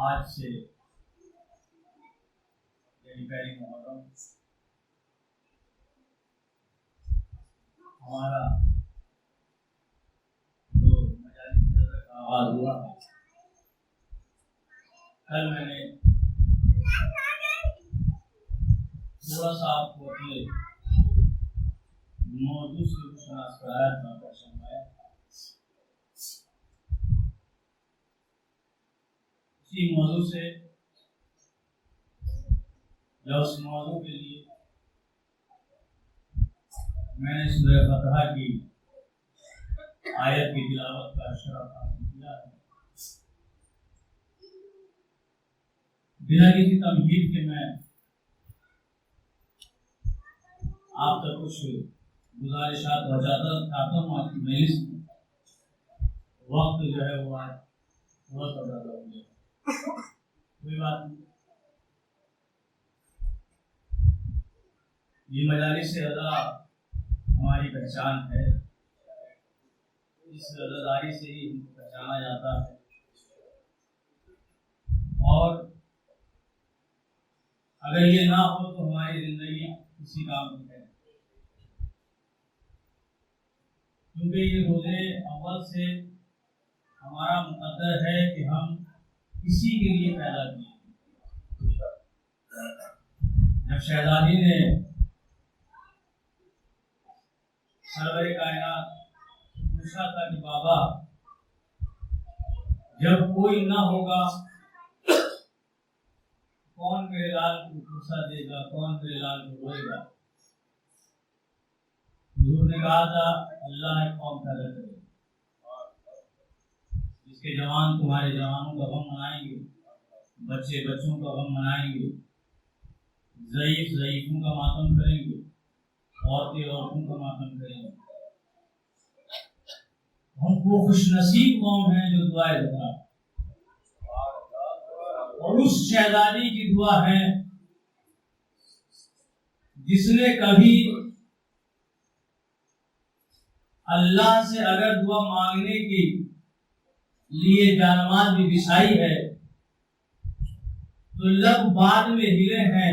آج سے یعنی پہلی محرم ہمارا جو مجالس کا آغاز ہوا، کل میں نے تھوڑا سا آپ کو اپنے موضوع سے شناخت کرایا تھا، اسی موضوع سے یا اس موضوع کے لیے میں نے سورہ فتح کی آیت کی تلاوت کا شرف حاصل کیا ہے۔ بنا کسی تمہید کے میں آپ تک کچھ گزارشات پہنچاتا ہوں۔ آپ کی مجلس میں وقت جو ہے وہ آج تھوڑا سا زیادہ ہو گیا، کوئی بات نہیں۔ یہ مجالس رضا ہماری پہچان ہے، اس رضاداری سے ہی ہم کو پہچانا جاتا ہے، اور اگر یہ نہ ہو تو ہماری زندگی کسی کام کی ہے، کیونکہ یہ روزے اول سے ہمارا مقدر ہے کہ ہم اسی کے لیے پیدا کیے۔ جب شہزادی نے سرور کائنات پوچھا تھا کہ بابا جب کوئی نہ ہوگا کون میرے لال کو پوچھا دے گا، کون میرے لال کو روئے گا؟ حضور نے کہا تھا اللہ ایک قوم پیدا کرے، جس کے جوان تمہارے جوانوں کا غم منائیں گے، بچے بچوں کا غم منائیں گے، ضعیف ضعیفوں کا ماتم کریں گے، عورتیں عورتوں کا ماتم کریں گے۔ ہم وہ خوش نصیب قوم ہیں جو دعائے دیتا، اور اس شہزادی کی دعا ہے جس نے کبھی اللہ سے اگر دعا مانگنے کے لیے جانماز بھی بچھائی ہے تو لب بعد میں ہلے ہیں،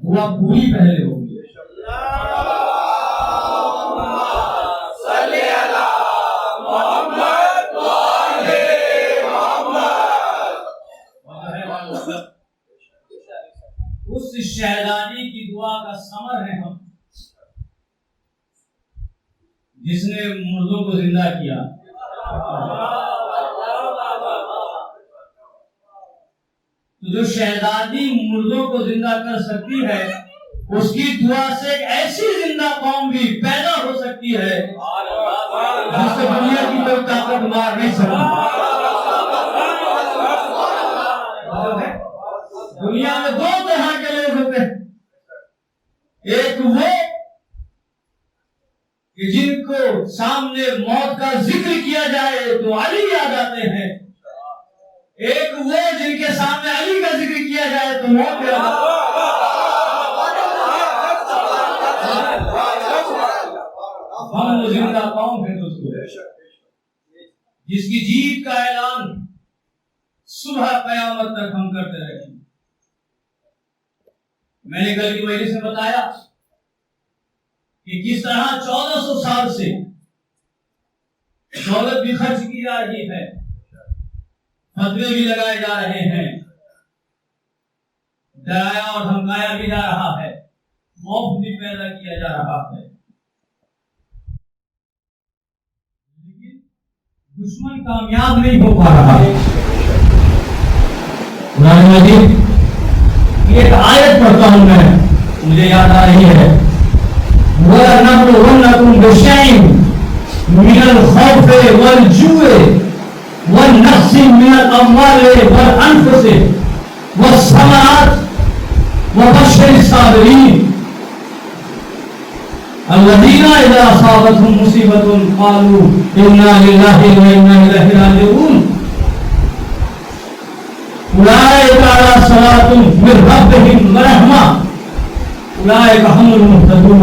دعا پوری پہلے ہوگی۔ اس شہزادی کی دعا کا ثمر ہے ہم، جس نے مردوں کو زندہ کیا۔ تو جو شہزادی مردوں کو زندہ کر سکتی ہے، اس کی دعا سے ایک ایسی زندہ قوم بھی پیدا ہو سکتی ہے جس سے دنیا کی کوئی طاقت مار نہیں سکتی۔ دنیا میں دو طرح کے لوگ ہوتے ہیں، ایک وہ کہ جن کو سامنے موت کا ذکر کیا جائے تو علی یاد آتے ہیں، ایک وہ جن کے سامنے علی کا ذکر کیا جائے تو موت یاد آتی ہے۔ ہم وہ زندہ قوم ہیں دوستو جس کی جیت کا اعلان صبح قیامت تک ہم کرتے رہیں گے۔ میں نے کل کی مجلس میں بتایا کہ کس طرح 1400 سال سے دولت بھی خرچ کی جا رہی ہے، فتوے بھی لگائے جا رہے ہیں، ڈرایا اور دھمکایا بھی جا رہا ہے، خوف بھی پیدا کیا جا رہا ہے، لیکن دشمن کامیاب نہیں ہو پا رہا۔ قرآن مجید ایک آیت پڑھتا ہوں میں، مجھے یاد آ رہی ہے، وَلَنَبْلُوَنَّكُمْ بِشَيْءٍ مِنَ الْخَوْفِ وَالْجُوعِ وَالنَّقْصِ مِنَ الْأَمْوَالِ وَالْأَنْفُسِ وَالثَّمَرَاتِ وَبَشِّرِ الصَّابِرِينَ الَّذِينَ إِذَا أَصَابَتْهُمْ مُصِيبَةٌ قَالُوا إِنَّا لِلَّهِ وَإِنَّا إِلَيْهِ رَاجِعُونَ أُولَئِكَ عَلَى صَلَاةٍ مِّن رَّبِّهِمْ وَرَحْمَةٍ أُولَئِكَ هُمُ الْمُهْتَدُونَ۔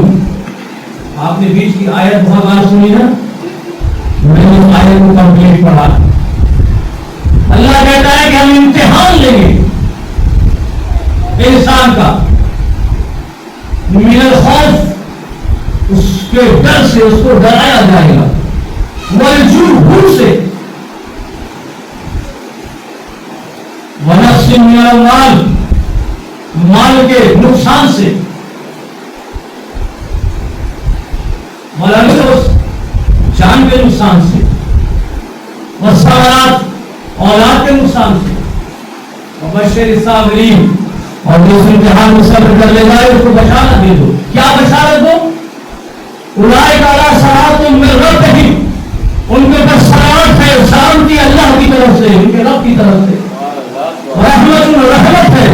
آپ نے بیچ کی آیت بہت بار سنی نا, میں نے اس آیت کو کمپلیٹ پڑھا. اللہ کہتا ہے کہ ہم امتحان لیں گے انسان کا, من الخوف, اس کے ڈر سے اس کو ڈرایا جائے گا, والجوع, بھوک سے, ونقص من المال, مال کے نقصان سے, والانفس, جان کے نقصان سے, والثمرات, اولاد کے نقصان سے, وبشر الصابرین, اور جو اس امتحان میں صبر کر لے گا اس کو بشارت دے دو. کیا بشارت دو؟ اولئک علی صراط من ربہم, ان کے اوپر سلامت ہے, سلامتی اللہ کی طرف سے, ان کے رب کی طرف سے, رحمت, رحمت ہے.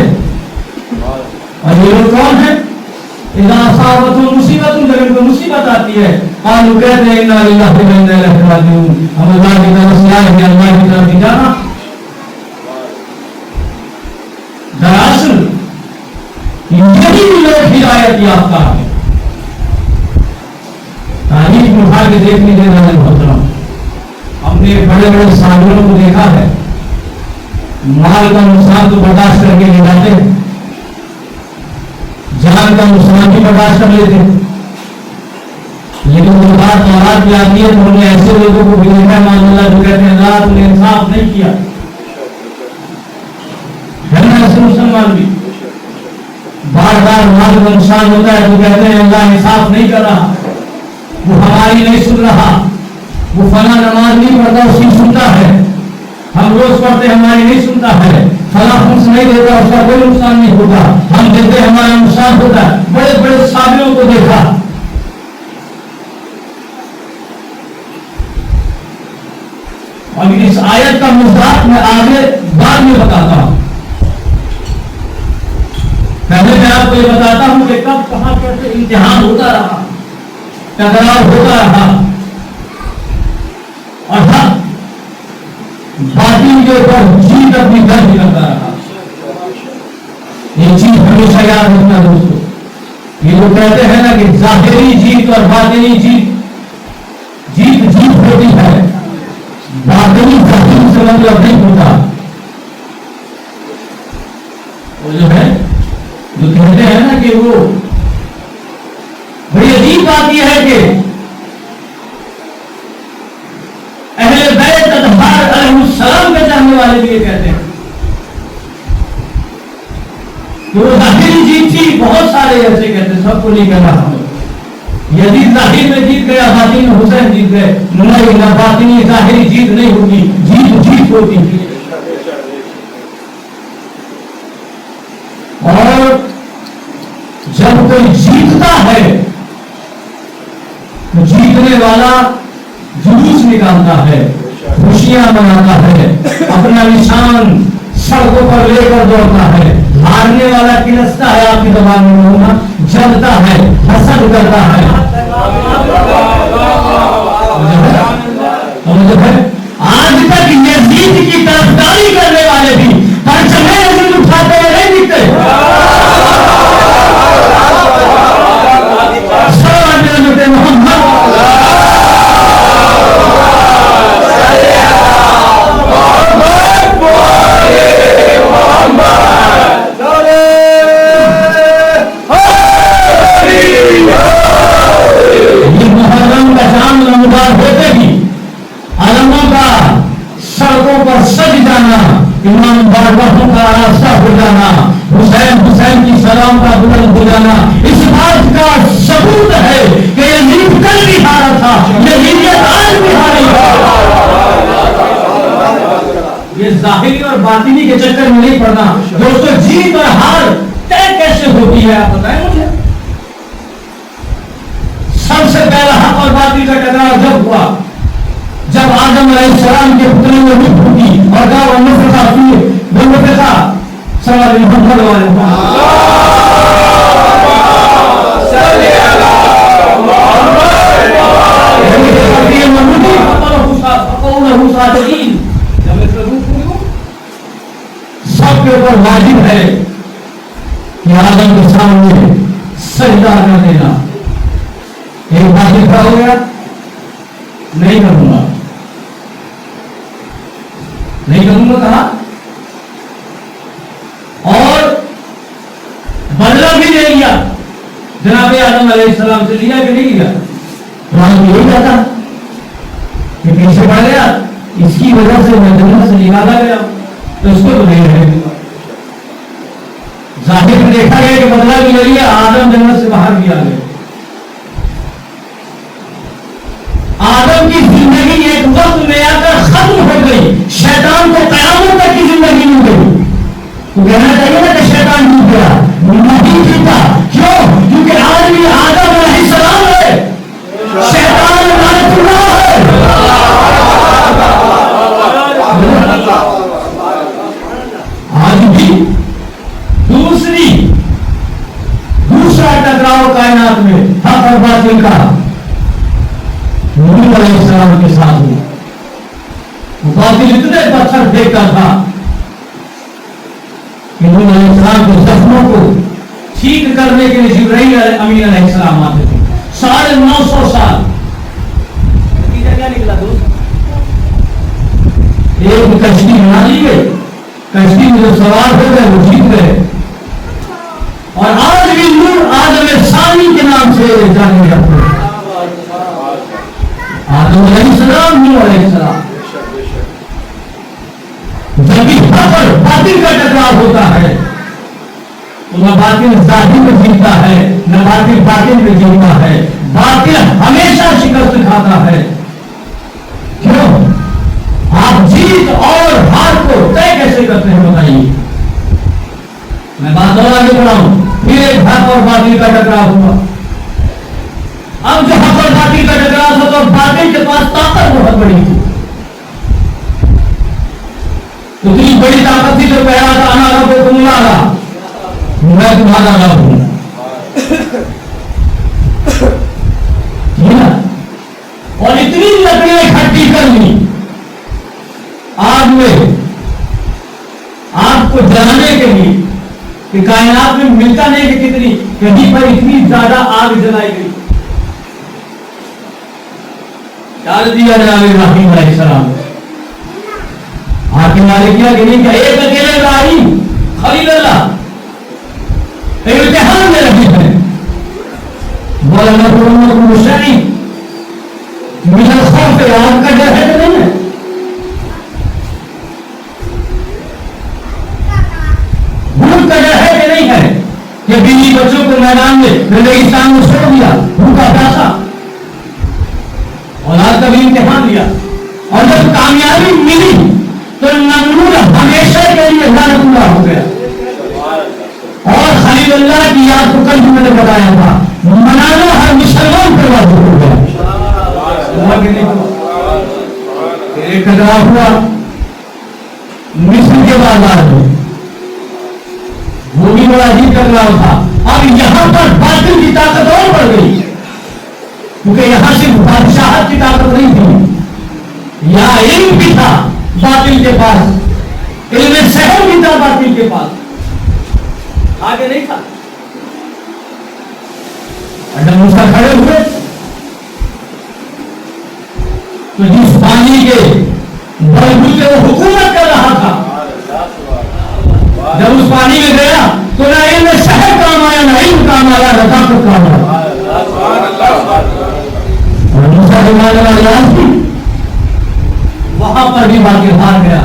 اور یہ لوگ کون ہیں؟ اذا اصابتهم مصیبت, جب ان کو مصیبت آتی ہے, قالوا, کہتے ہیں انا للہ و انا الیہ راجعون, ہم اللہ کی طرف سے آئے ہیں, اللہ کی طرف ہی جانا. دراصل یہی لوگ ہدایت یافتہ ہیں. تاریخ میں اٹھا کے دیکھ لیجیے محترم, ہم نے بڑے بڑے صحابیوں کو دیکھا ہے, مال کا نقصان تو برداشت کر کے لے جاتے ہیں, جان کا نقصان بھی برداشت کر لیتے ہیں, لیکن جو بات اولاد کی آتی ہے تو ہم نے ایسے لوگوں کو بھی دیکھا مان اللہ جو کہتے ہیں اللہ تم نے انصاف نہیں کیا ہے نا. ایسے مسلمان بھی بار بار مال کا نقصان ہوتا ہے تو کہتے ہیں اللہ انصاف نہیں کر رہا, وہ ہماری نہیں سن رہا, وہ فلاں نماز نہیں پڑھتا اس کی سنتا ہے, ہم روز پڑھتے ہماری نہیں سنتا ہے, فلاں خمس نہیں دیتا اس کا کوئی نقصان نہیں ہوتا, ہم دیتے ہمارا نقصان ہوتا ہے. بڑے بڑے صحابیوں کو دیکھا. اور اس آیت کا مضاد میں آگے بعد میں بتاتا ہوں. پہلے میں آپ کو یہ بتاتا ہوں کہ کب کہاں کیسے امتحان ہوتا رہا, ٹکراؤ ہوتا رہا, اور ہم باطل کے اوپر جیت اپنی درج کرتا رہا. یہ چیز ہمیشہ یاد رکھنا دوستو. یہ لوگ کہتے ہیں نا کہ ظاہری جیت اور باطنی جیت, جیت ہوتی ہے, باطنی ظاہر سے مطلب نہیں ہوتا. وہ جو ہے جو کہتے ہیں نا کہ وہ بڑی عجیب بات یہ ہے کہ اہل بیت اطہار علیہ السلام کے چاہنے والے بھی یہ کہتے ہیں کہ وہ ظاہری جیت تھی. بہت سارے ایسے کہتے ہیں, سب کو نہیں کہنا ہم. یزید ظاہر میں جیت گیا, باطن میں حسین جیت گئے. نہیں, نہ باطنی ظاہری جیت نہیں ہوتی, جیت ہوتی تھی. اور جب کوئی جیتتا ہے تو جیتنے والا جلوس نکالتا ہے, خوشیاں مناتا ہے, اپنا نشان سڑکوں پر لے کر دوڑتا ہے. ہارنے والا کلستا ہے, آپ کی زبان میں ہونا, جلتا ہے, حسد کرتا ہے. آج تک یزید کی طرفداری کرنے والے بھی پرچم یزید اٹھاتے ہوئے نہیں دکھتے. امام بارگاہوں کا راستہ ہو جانا, حسین کی سلام کا بلند ہو جانا, اس بات کا ثبوت ہے کہ یزید کل بھی ہارا تھا, یزیدیت آج بھی ہاری ہے. یہ ظاہری اور باطنی کے چکر میں نہیں پڑنا دوستو. جیت اور ہار طے کیسے ہوتی ہے آپ بتائیں مجھے. سب سے پہلا حق اور باطل کا ٹکراؤ جب ہوا, جب آدم علیہ السلام کے پتلے میں روح پھوٹی اور کہا ونفخ فیہ, ونفخ سوال محمد والے سب کے اوپر واجب ہے کہ آدم کے سامنے سجدہ کر دینا. ایک جھوٹا ہو گیا نہیں کروں گا، نہیں کروں گا کہا، اور بدلہ بھی لے لیا جناب آدم علیہ السلام سے، لیا کہ نہیں لیا؟ قرآن یہی کہتا کہ پیچھے پڑ گیا، اس کی وجہ سے میں جنت سے نکالا گیا، تو اس کو تو نہیں رہے گا۔ ظاہر میں دیکھا گیا کہ بدلہ بھی لے لیا، آدم جنت سے باہر بھی آ گئے۔ آدم کی زندگی ایک وقت میں آ کر ختم ہو گئی، شیطان کو قیامت تک کی زندگی مل گئی۔ تو کہنا چاہیے نا کہ شیطان ٹوٹ گیا، نہیں ٹوٹا، کیوں؟ کیونکہ آدمی آدم علیہ السلام ہے، شیطان لعنت اللہ ہے۔ آج بھی دوسرا ٹکراؤ کائنات میں حق اور باطل کا نوح علیہ السلام کے ساتھ ہوا۔ باطل اتنے پتھر پھینکتا تھا کہ نوح علیہ السلام کے زخموں کو ٹھیک کرنے کے لیے جبرائیل امین علیہ السلام آتے تھے 950 سال۔ نتیجہ کیا نکلا دوست؟ ایک کشتی بنا لی گئی، کشتی میں جو سوار ہو گئے وہ جیت گئے، اور آج بھی نوح آدم ثانی کے نام سے جانے جاتے ہیں۔ آدم علیہ السلام، نوح علیہ السلام۔ جب بھی حق اور باطل کا ٹکراؤ ہوتا ہے تو نہ باطل ظاہر میں جیتا ہے، نہ باطل باطن میں جیتا ہے، باطل ہمیشہ شکست کھاتا ہے۔ کیوں؟ آپ جیت اور ہار کو طے کیسے کرتے ہیں بتائیے؟ میں بات اور آگے بڑھاؤں، پھر ایک حق اور باطل کا ٹکراؤ ہوا۔ اب جو حق اور باطل کا ٹکراؤ تھا تو باطل کے پاس طاقت بہت بڑی تھی، اتنی بڑی طاقت تھی جو کہہ رہا تھا انا ربکم الاعلی، میں تمہارا رب ہوں۔ اور اتنی لکڑیاں اکٹھی کر لی آگ میں آگ کو جلانے کے لیے کہ کائنات میں ملتا نہیں کہ کتنی، کہیں پر اتنی زیادہ آگ جلائی گئی۔ ڈال دیا جناب ابراہیم علیہ السلام، آگ کے مالک کیا کہ نہیں، کہ ایک اکیلے ابراہیم خلیل اللہ امتحان میں رکھے ہیں، بولا نہ کو شری مجھے خوف ہے، آگ کا ڈر ہے کہ نہیں ہے؟ بھوک کا ڈر ہے کہ نہیں ہے؟ کہ بیوی بچوں کو میدان میں ریگستان میں چھوڑ دیا، بھوکا پیاسا، اولاد کا بھی امتحان لیا، اور جب کامیابی ملی تو نمرود ہمیشہ کے لیے لعنت اللہ ہو گیا۔ اور خلیل اللہ کی یاد کو کل بھی میں نے بتایا تھا، منانا ہر مسلمان پر واجب ہو گیا۔ ایک ٹکراؤ ہوا مصر کے بازار میں، وہ بھی بڑا عجیب ٹکراؤ تھا۔ اب یہاں پر باطل کی طاقت اور بڑھ گئی، کیونکہ یہاں صرف بادشاہت کی طاقت نہیں تھی، یہاں علم بھی تھا باطل کے پاس، علم سحر بھی تھا باطل کے پاس، آگے نہیں تھا۔ جب موسیٰ کھڑے ہوئے تو جس پانی کے بلبوتے وہ حکومت کر رہا تھا، جب اس پانی میں گیا تو نہ علم سحر کام آیا، نہ علم کام آیا، نہ طاقت کام آیا۔ اور موسیٰ کے مانے والی آج بھی وہاں پر بھی باطل ہار گیا،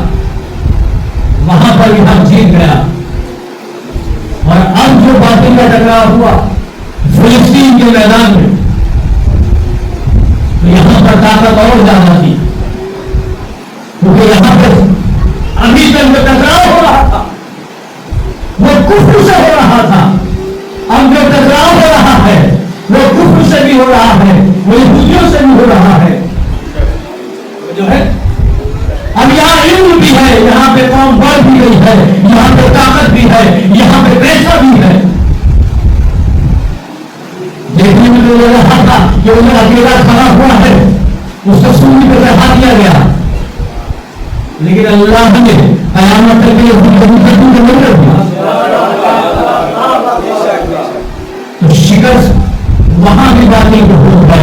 وہاں پر بھی حق جیت گیا۔ اور اب جو باطل کا ٹکراؤ ہوا فلسطین کے میدان میں، تو یہاں پر طاقت اور زیادہ تھی، کیونکہ یہاں پر ابھی تک جو ٹکراؤ ہو رہا تھا وہ کفر سے ہو رہا تھا، اب جو ٹکراؤ ہو رہا ہے وہ کفر سے بھی ہو رہا ہے، وہ یہودیوں سے بھی ہو رہا ہے، جو ہے اب یہاں علم بھی ہے، یہاں پہ قوم بڑھ بھی گئی ہے، یہاں پہ طاقت بھی ہے، یہاں پہ پیسہ بھی ہے۔ دیکھنے میں تو لگ رہا تھا کہ وہ اکیلا کھڑا ہوا ہے، اس کو سولی پہ چڑھا دیا گیا، لیکن اللہ نے قیامت تک کے لیے نہیں کر دیا۔ تو شکست وہاں بھی باطل کو ہو ہے،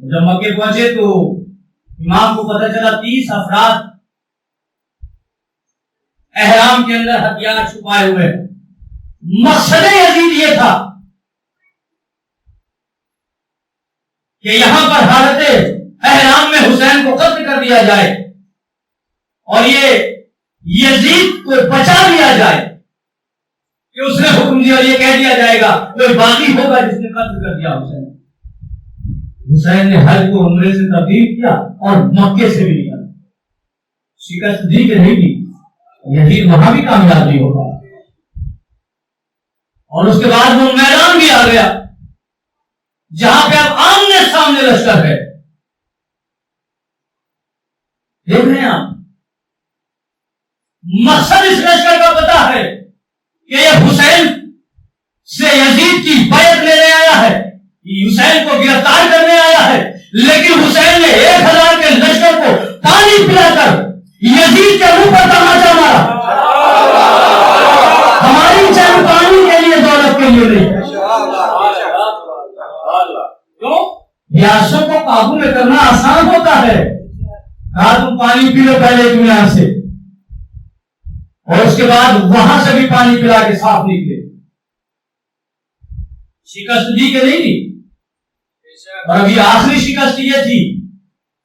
جب مکے پہنچے تو امام کو پتہ چلا 30 افراد احرام کے اندر ہتھیار چھپائے ہوئے. مقصد یزید یہ تھا کہ یہاں پر حالت احرام میں حسین کو قتل کر دیا جائے اور یہ یزید کو بچا لیا جائے کہ اس نے حکم دیا اور یہ کہہ دیا جائے گا کوئی باقی ہوگا جس نے قتل کر دیا حسین. حسین نے حج کو عمرے سے تبدیل کیا اور مکے سے بھی نکلا. شکست دی کہ نہیں دی؟ یزید وہاں بھی کامیاب نہیں ہوگا. اور اس کے بعد وہ میدان بھی آ گیا جہاں پہ اب آمنے سامنے لشکر ہے. دیکھ رہے ہیں آپ, مقصد اس لشکر کا پتا ہے کہ یہ حسین سے یزید کی بیعت لینے آیا ہے, حسین کو گرفتار کرنے آیا ہے, لیکن حسین نے 1000 کے لشکر کو پانی پلا کر یزید کے منہ پر تماچا مارا. ہماری جنگ پانی کے لیے دولت کے لیے نہیں. ریاستوں کو قابو میں کرنا آسان ہوتا ہے. کہا تم پانی پی لو پہلے دنیا سے, اور اس کے بعد وہاں سے بھی پانی پلا کے صاف نکلے. شکست دی کہ نہیں دی؟ اور ابھی آخری شکست یہ تھی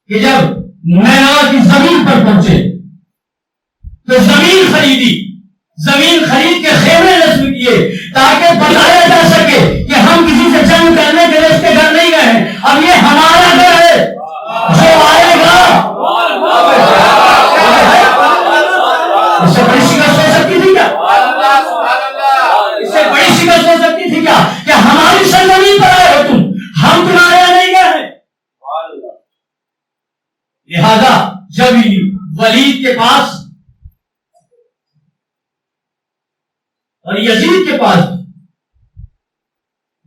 کہ جب مینا کی زمین پر پہنچے تو زمین خریدی, زمین خرید کے خیمے نصب کیے تاکہ بتایا جا سکے کہ ہم کسی سے جنگ کرنے کے لیے اس کے گھر نہیں گئے ہیں, اب یہ ہمارا گھر ہے. جو آئے گا اس سے بڑی شکست ہو سکتی تھی کیا؟ اس سے بڑی شکست ہو سکتی تھی کیا کہ ہماری سرزمین پر آئے ہو تم, ہم تمہارے یہاں نہیں گئے ہیں. لہذا جب ولید کے پاس اور یزید کے پاس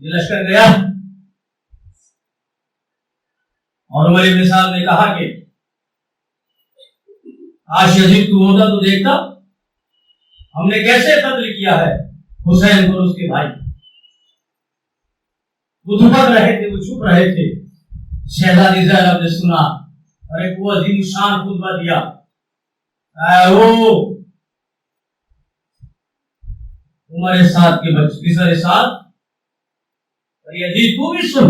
یہ لشکر گیا اور عمر بن صاحب نے کہا کہ آج یزید کو ہوتا تو دیکھتا ہم نے کیسے قتل کیا ہے حسین کو, اس کے بھائی. وہ دبک رہے تھے, وہ چھپ رہے تھے. شہزادی زینب نے سنا اور ایک وہ عظیم شان خطبہ دیا. عمر سعد کے بچے سعد اور یزید کو بھی سن,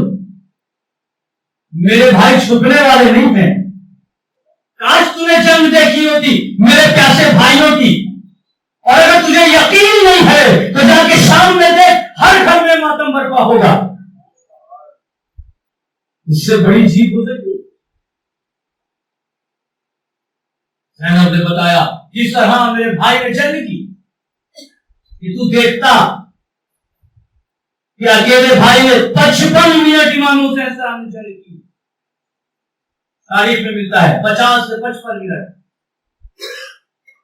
میرے بھائی چھپنے والے نہیں ہیں. کاش تم نے جنگ دیکھی ہوتی میرے پیاسے بھائیوں کی, اور اگر تجھے یقین نہیں ہے تو جا کے شام میں دیکھ, ہر گھر میں ماتم برپا ہوگا. اس سے بڑی جیت ہو سکتی. زینب نے بتایا جس طرح میرے بھائی نے جنگ کی کہ تو دیکھتا کہ اکیلے بھائی نے 55 منٹ امام حسین السلام نے جنگ کی. تاریخ میں ملتا ہے 50 سے 55 منٹ.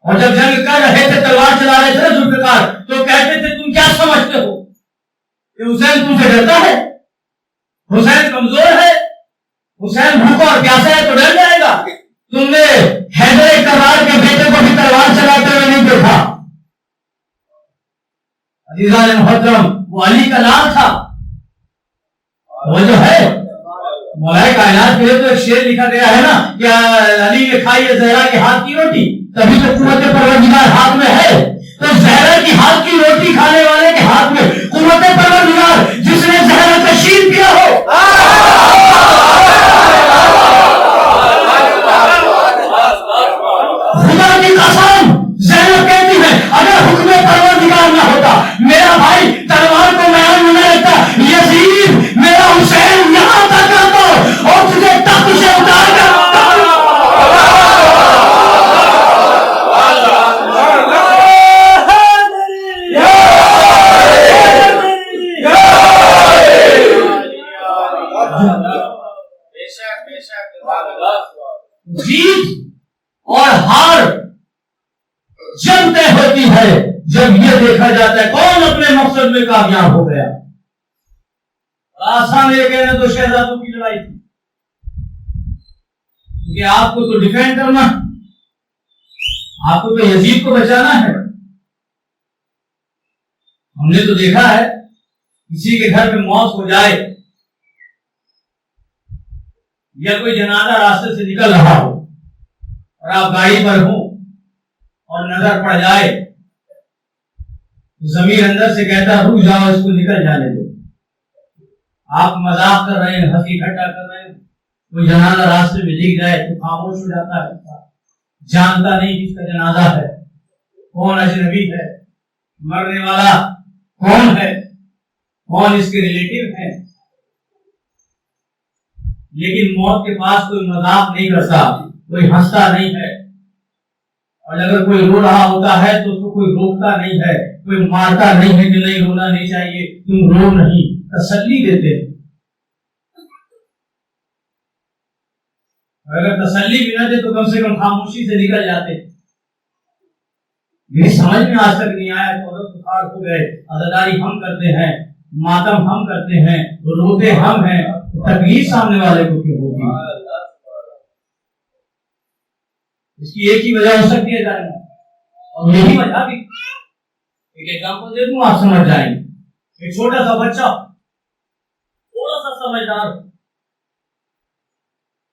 اور جب جنگ کر رہے تھے, تلوار چلا رہے تھے ذوالفقار, تو کہتے تھے تم کیا سمجھتے ہو کہ حسین تم سے ڈرتا ہے؟ حسین کمزور ہے, حسین بھوکا اور پیاسا ہے تو ڈر جائے گا. تم نے حیدر کرار کے بیٹے کو بھی تلوار چلاتے ہوئے نہیں دیکھا. عزیزان محترم, وہ علی کا نام تھا. وہ جو ہے مولا کائنات کے لیے تو ایک شعر لکھا گیا ہے نا کہ علی نے کھائی ہے زہرا کے ہاتھ کی روٹی, تبھی تو قوت پروردگار ہاتھ میں ہے. تو زہرا کی ہاتھ کی روٹی کھانے والے کے ہاتھ میں قوت پروردگار, جس نے زہرا کا شیر پیا ہو. خدا کی قسم زینب کہتی ہے اگر حکم پروردگار نہ ہوتا میرا بھائی تلوار کو میدان میں نہ رکھتا, یزید میرا حسین یہاں تک آتا اور تجھے تخت سے اتار کر جیت اور ہار جب طے ہوتی ہے جب یہ دیکھا جاتا ہے کون اپنے مقصد میں کامیاب ہو گیا. آسان یہ کہنا تو شہزادوں کی لڑائی تھی, کیونکہ آپ کو تو ڈیفینڈ کرنا, آپ کو تو یزید کو بچانا ہے. ہم نے تو دیکھا ہے کسی کے گھر میں موت ہو جائے یا کوئی جنازہ راستے سے نکل رہا ہو اور آپ گاڑی پر ہوں اور نظر پڑ جائے، ضمیر اندر سے کہتا رک جاؤ، اس کو نکل جانے دو. آپ مذاق کر رہے ہیں، ہنسی ٹھٹا کر رہے ہیں، کوئی جنازہ راستے میں دکھ جائے تو خاموش ہو جاتا ہے، جانتا نہیں کس کا جنازہ ہے، کون اجنبی ہے، مرنے والا کون ہے، کون اس کے ریلیٹیو ہے. لیکن موت کے پاس کوئی مذاق نہیں کرتا، کوئی ہنستا نہیں ہے، اور اگر کوئی رو رہا ہوتا ہے تو اس کو کوئی روکتا نہیں ہے، کوئی مارتا نہیں ہے کہ نہیں رونا نہیں چاہیے، تم رو نہیں، تسلی دیتے. اگر تسلی بھی نہ دے تو کم سے کم خاموشی سے نکل جاتے. یہ سمجھ میں آج تک نہیں آیا. 14 سال ہو گئے، عزاداری ہم کرتے ہیں، ماتم ہم کرتے ہیں، روتے ہم ہیں، تکلیف سامنے والے کو کیوں ہوگی؟ اس کی ایک ہی وجہ ہو سکتی ہے جاننا، اور یہی وجہ بھی ایک ایگزامپل دے دوں آپ سمجھ جائیں گے. ایک چھوٹا سا بچہ تھوڑا سا سمجھدار،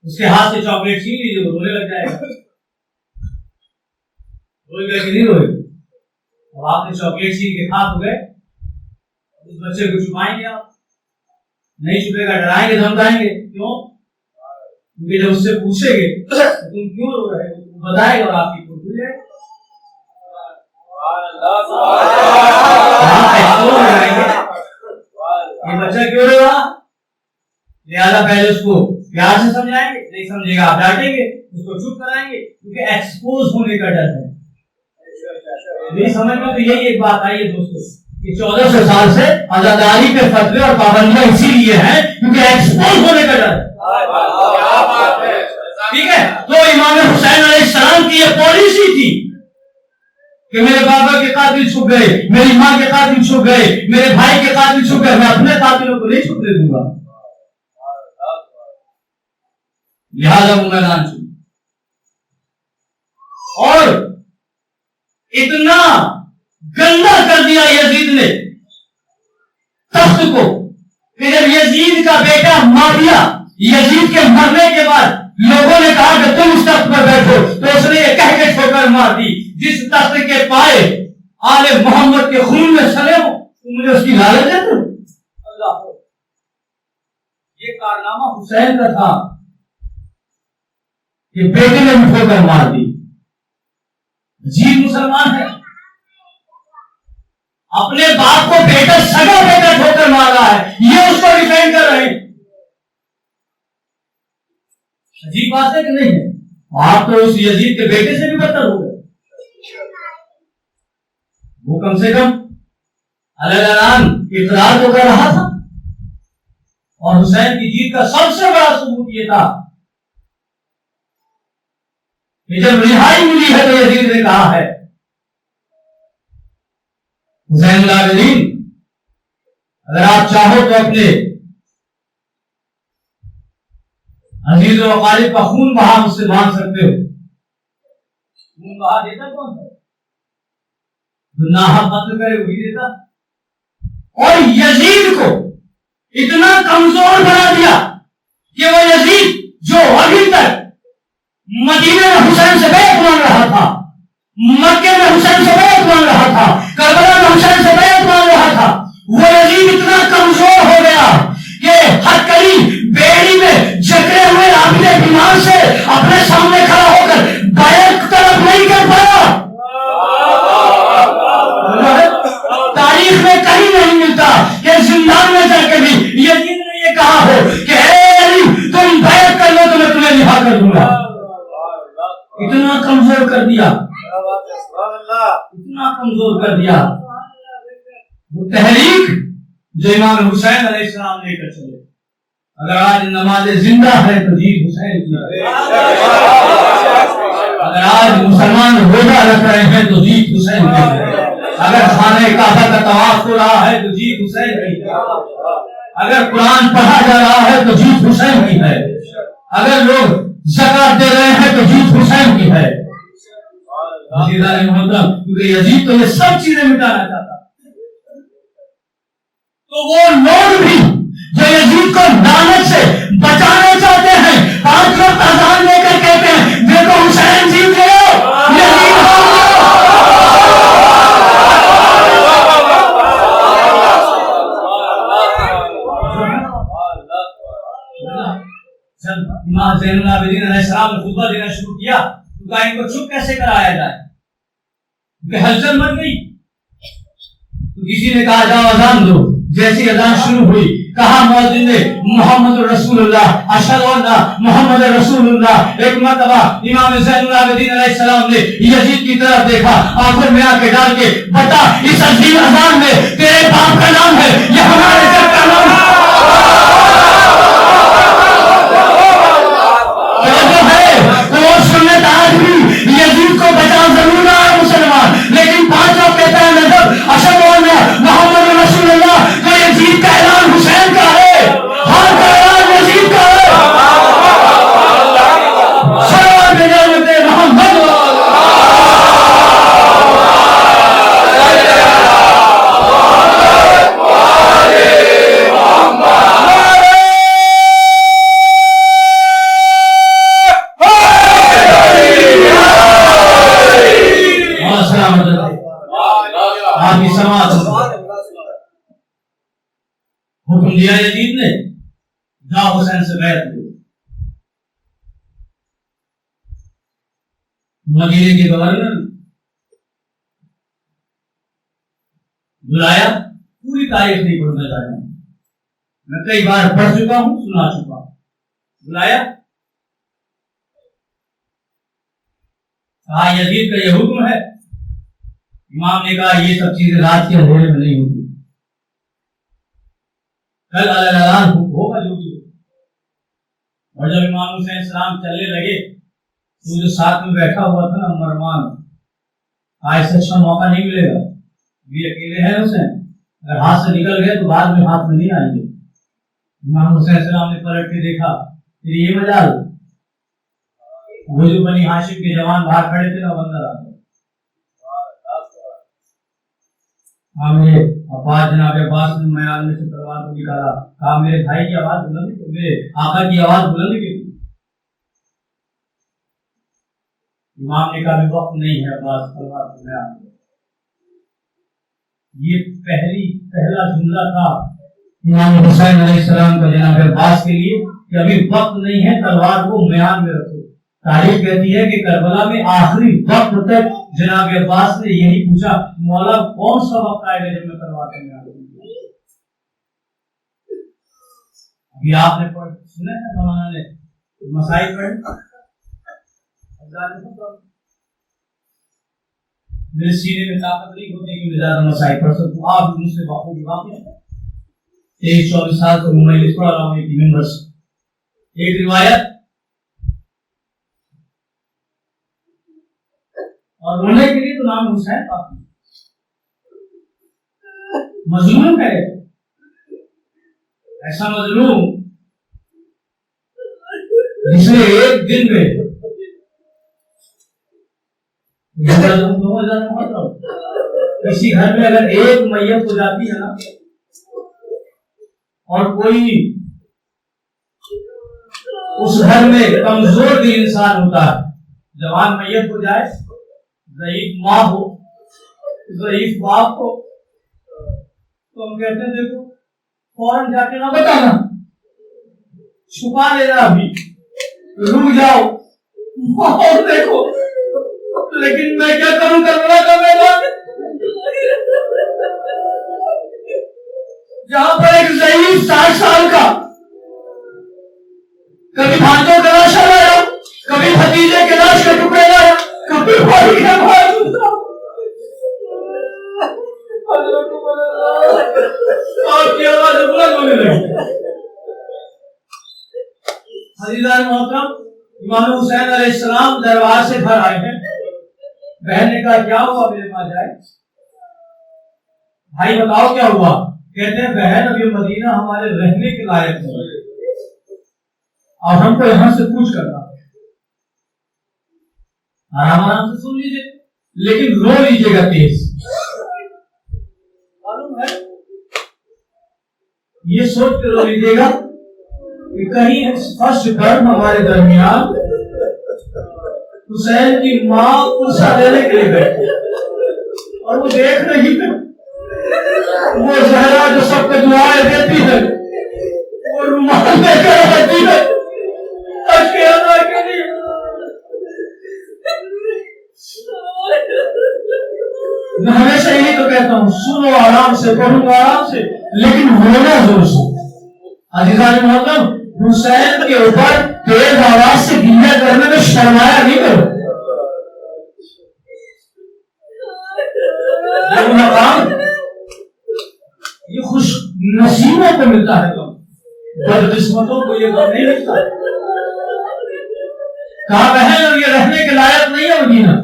اس کے ہاتھ سے چاکلیٹ چھین لیجیے وہ رونے لگ جائے گا. روئے گا کہ نہیں روئے گا؟ اب آپ نے چاکلیٹ چھین کے کھا تو گئے، اس بچے کو چھپائیں گے؟ آپ نہیں چھپے گا، ڈرائیں گے، دھمکائیں گے. کیوں؟ کیونکہ جب اس سے پوچھیں گے تم کیوں رو رہے ہو، بتائے گا اور آپ کی خود ہے. یہ بچہ کیوں رو رہا؟ لہٰذا پہلے اس کو پیار سے سمجھائیں گے، نہیں سمجھے گا آپ ڈانٹیں گے، اس کو چپ کرائیں گے، کیونکہ ایکسپوز ہونے کا ڈر ہے. نہیں سمجھ میں تو یہی ایک بات آئی ہے دوستوں کہ 1400 سال سے عزاداری کے فتوے اور پابندیاں اسی لیے ہیں کیونکہ ایکسپوز ہونے کا ڈر ہے. ٹھیک ہے، تو امام حسین علیہ السلام کی یہ پالیسی تھی کہ میرے بابا کے قاتل چھپ گئے، میری ماں کے قاتل چھپ گئے، میرے بھائی کے قاتل چھپ گئے، میں اپنے قاتلوں کو نہیں چھپنے دوں گا. لہذا وہ میدان چھوڑ. اور اتنا گندا کر دیا یزید نے تخت کو کہ جب یزید کا بیٹا معاویہ یزید کے مرنے کے بعد لوگوں نے کہا کہ تم اس تخت پر بیٹھو تو اس نے یہ کہہ کے ٹھوکر مار دی جس تخت کے پائے آل محمد کے خون میں سنے ہو تم مجھے اس کی لالچ دیتے ہو. اللہ، یہ کارنامہ حسین کا تھا کہ بیٹے نے بھی ٹھوکر مار دی. عجیب مسلمان ہے، اپنے باپ کو بیٹا سگا بیٹا ٹھوکر مار رہا ہے، یہ اس کو ڈیفینڈ کر رہے ہیں. عجیب بات ہے کہ نہیں ہے؟ آپ تو اس یزید کے بیٹے سے بھی بدتر ہو گئے. وہ کم سے کم اعلان اقرار تو کر رہا تھا. اور حسین کی جیت کا سب سے بڑا ثبوت یہ تھا کہ جب رہائی ملی ہے تو یزید نے کہا ہے حسین العابدین اگر آپ چاہو تو اپنے عزیز و اقارب کا خون بہا مجھ سے مانگ سکتے ہو. خون بہا دیتا کون ہے؟ ناحق قتل کرے وہی دیتا. اور یزید کو اتنا کمزور بنا دیا کہ وہ یزید جو ابھی تک مدینے میں حسین سے بیعت مانگ رہا تھا، مکے میں حسین سے بیعت مانگ رہا تھا، کربلا میں حسین سے بیعت مانگ رہا تھا، وہ یزید اتنا کمزور ہو گیا کہ ہر کلی بیڑی میں جکڑے ہوئے رابطے بیمار سے اپنے سامنے کھڑا ہو کر بیعت طلب نہیں کر پایا. تاریخ میں کہیں نہیں ملتا کہ زندان میں جا کے بھی یزید نے یہ کہا ہو کہ اے علی تم بیعت کر لو تو میں تمہیں رہا کر دوں گا. اتنا کمزور کر دیا، اتنا کمزور کر دیا. وہ تحریک جو امام حسین علیہ السلام لے کر چلے. اگر آج نماز زندہ ہے تو جیت حسین کی ہے. اگر آج مسلمان روزہ رکھ رہے ہیں تو جیت حسین کی ہے. اگر خانہ کعبہ کا طواف ہو رہا ہے تو جیت حسین کی ہے. اگر قرآن پڑھا جا رہا ہے تو جیت حسین کی ہے. اگر لوگ زکات دے رہے ہیں تو جیت حسین کی ہے. کیونکہ یزید تو یہ سب چیزیں مٹانا چاہتا. تو وہ لوگ بھی جو یزید کو لعنت سے بچانا چاہتے ہیں جب امام زین العابدین علیہ السلام نے خطبہ دینا شروع کیا تو کہا ان کو چپ کیسے کرایا جائے، کہ ہلچل مچ گئی. تو کسی نے کہا جاؤ اذان دو. جیسی اذان شروع ہوئی کہا مؤذن نے محمد رسول اللہ اشہد ان محمد رسول اللہ. ایک مرتبہ امام زین العابدین علیہ السلام نے یزید کی طرف دیکھا، آنکھوں میں آنکھیں ڈال کے بتا اس عظیم اذان میں تیرے باپ کا نام ہے یا ہمارے گھر کا نام ہے؟ وہ سنت آج بھی یزید کو بچا ضرور رہا ہے مسلمان، لیکن پانچوں کہتا ہے نظر اشہد ان محمد رسول اللہ. جو یزید کا اعلان حسین کا ہے، ہر کا اعلان یزید کا ہے. سلام بجانب محمد. حکم دیا یزید نے جا حسین سے بیعت لو. مدینے کے گورنر بلایا. پوری تاریخ نہیں پڑھنا چاہتا ہوں، میں کئی بار پڑھ چکا ہوں، سنا چکا ہوں. بلایا، کہا یزید کا یہ حکم ہے. امام نے کہا یہ سب چیزیں رات کے اندھیرے میں نہیں ہوتی، کل اعلان ہوگا جو بھی. اور جب امام حسین السلام چلنے لگے تو جو ساتھ میں بیٹھا ہوا تھا نا مروان، آج سے اچھا موقع نہیں ملے گا، بھی اکیلے ہیں حسین، اگر ہاتھ سے نکل گئے تو بعد میں ہاتھ میں نہیں آئیں گے. امام حسین السلام نے پلٹ کے دیکھا، پھر یہ مجال وہ جو بنی ہاشم کے جوان باہر کھڑے تھے نا بندر آ گئے. میرے عباس جناب عباس نے میدان میں سے تلوار کو نکالا، کہا میرے بھائی کی آواز بلند کی، میرے آقا کی آواز بلند کی. امام نے کہا بھی وقت نہیں ہے عباس، تلوار کو میں آؤں. یہ پہلا جملہ تھا امام حسین علیہ السلام کا جناب عباس کے لیے کہ ابھی وقت نہیں ہے، تلوار کو میان میں رکھو. تاریخ کہتی ہے کہ کربلا میں آخری وقت تک جناب عباس نے یہی پوچھا، مولا کون سا وقت آئے گا جب میں تلوار کو میان رکھوں. ابھی آپ نے سنا ہے مولانا نے مسائل پڑھے، میرے سینے میں طاقت نہیں ہوتی کہ میں زیادہ مسائل پڑھ سکوں. آپ مجھ سے باپو کی بات ہے. 23-24 سال سے میں اس پڑھ رہا ہوں ایک ممبر سے. ایک روایت اور رونے کے لیے تو نام حسین کافی. مظلوم ہے، ایسا مظلوم جس نے ایک دن میں کسی گھر میں اگر ایک میت ہو جاتی ہے نا اور کوئی اس گھر میں کمزور دل انسان ہوتا ہے، جوان میت ہو جائے، ضعیف ماں ہو، ضعیف باپ ہو، تو ہم کہتے ہیں دیکھو فوراً جا کے نہ بتانا، چھپا لینا، ابھی رک جاؤ اور دیکھو. لیکن میں کیا کروں، کربلا کا میدان جہاں پر ایک ضعیف 60 سال کا کبھی بھانجوں کا لاشا لایا، کبھی بھتیجے کے لاش کا ٹکڑے لایا، کبھی بھائی کا بھائی. آپ کی آواز بلند ہونے لگی. عزیزان محترم، امام حسین علیہ السلام دربار سے گھر آئے ہیں. بہن نے کہا کیا ہوا میرے پاس جائے؟ بھائی بتاؤ کیا ہوا؟ کہتے ہیں بہن ابھی مدینہ ہمارے رہنے کے لائق ہے اور ہم کو یہاں سے کوچ کرنا ہے. آرام آرام سے سن لیجیے لیکن رو لیجیے گا تیز. معلوم ہے یہ سوچ کے رو لیجیے گا کہ کہیں فرسٹ ٹرم ہمارے درمیان حسین کی ماں پوچھا دینے کے لیے بیٹھے اور وہ دیکھ رہی ہے، وہ زہرا جو سب کو دعائیں دیتی ہے وہ رومال لے کر رہتی ہے. کہتا ہوں سنو آرام سے، پڑھوں گا آرام سے، لیکن ہونا زور سے۔ عزیزان محترم، حسین کے اوپر تیز آواز سے گریہ کرنے میں شرمایا نہیں کرو۔ یہ مقام یہ خوش نصیبوں کو ملتا ہے، تو بدقسمتوں کو یہ غم نہیں ملتا۔ کہا بہن یہ رہنے کے لائق نہیں ہے مدینہ۔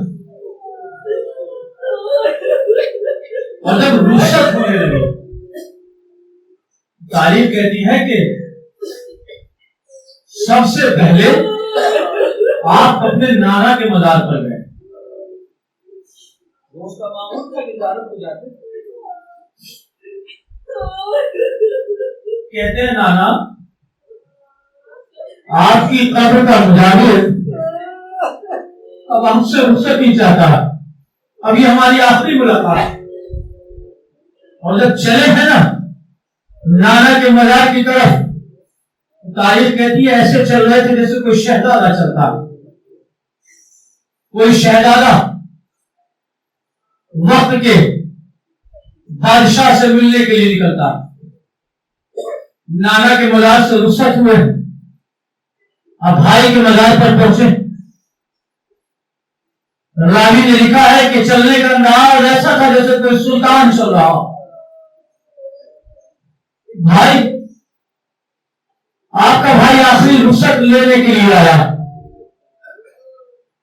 اور جب رخصت ہونے لگی، تاریخ کہتی ہے کہ سب سے پہلے آپ اپنے نانا کے مزار پر گئے۔ دوست کا معمول تھا کہ زیارت ہو جاتے، کہتے ہیں نانا آپ کی قبر کا مجاور اب ہم سے رخصت نہیں چاہتا، اب یہ ہماری آخری ملاقات۔ اور جب چلے ہیں نا نانا کے مزار کی طرف، تاریخ کہتی ہے ایسے چل رہے تھے جیسے کوئی شہزادہ چلتا، کوئی شہزادہ وقت کے بادشاہ سے ملنے کے لیے نکلتا۔ نانا کے مزار سے رخصت ہوئے، اب بھائی کے مزار پر پہنچے۔ راوی نے لکھا ہے کہ چلنے کا انداز ایسا تھا جیسے کوئی سلطان چل رہا ہو۔ بھائی آپ کا بھائی آخری رخصت لینے کے لیے آیا،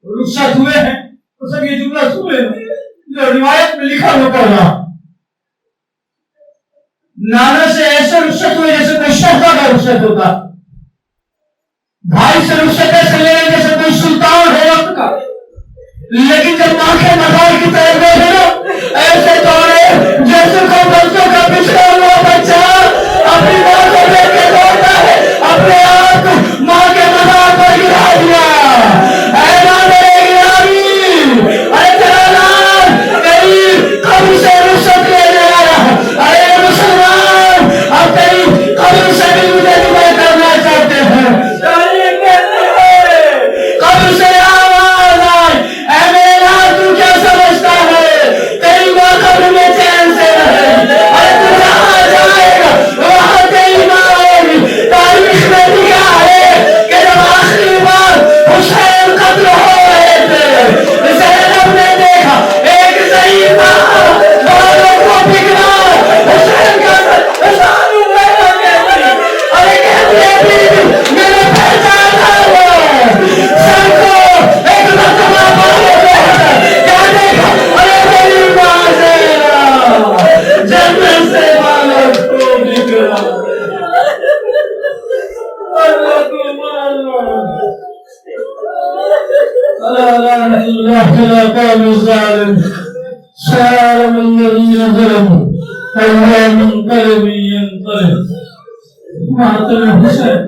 رخصت ہوئے ہیں تو سب یہ جملہ سنے جو روایت میں لکھا ہوا پڑھ رہا، نانا سے ایسے رخصت ہوئے جیسے کوئی شہزادہ رخصت ہوتا، بھائی سے رخصت ایسے لے رہے جیسے کوئی سلطان ہو وقت کا۔ لیکن جب ماں کے مزار کی طرف گئے نا ایسے دوڑے جیسے کوئی برسوں کا پچھڑا ہوا بچہ اپنی ماں کو لے کے دوڑتا ہے، اپنے آپ کو ماں کے مزار پر گرا دیا۔ اے ماں میرے گرامی، ارے تیرا نام تیری قبر سے رخصت لینے آیا، ارے مسلمان اب تیری قبر سے بھی مجھے دعا کرنا چاہتے ہیں۔ قبر سے آواز آئی، اے میرے لال تو کیا سمجھتا ہے تیری ماں قبر میں چین سے رہے، ارے تو جہاں جائے گا وہاں تیری ماں ہوگی۔ تاریخ میں لکھا ہے کہ جب آخری بار حسین قتل ہو رہے تھے، زینب نے دیکھا ایک ضعیف ماں بالوں کو بگڑا حسین کا سانو پیدا کہتی، ارے کہتی ہے میں نے پہچانا ہوا سر کو ایک مرتبہ بالوں کو کیا دیکھا، ارے میری ماں زینب جنت سے بالوں کو بگڑا۔ ماتم حسین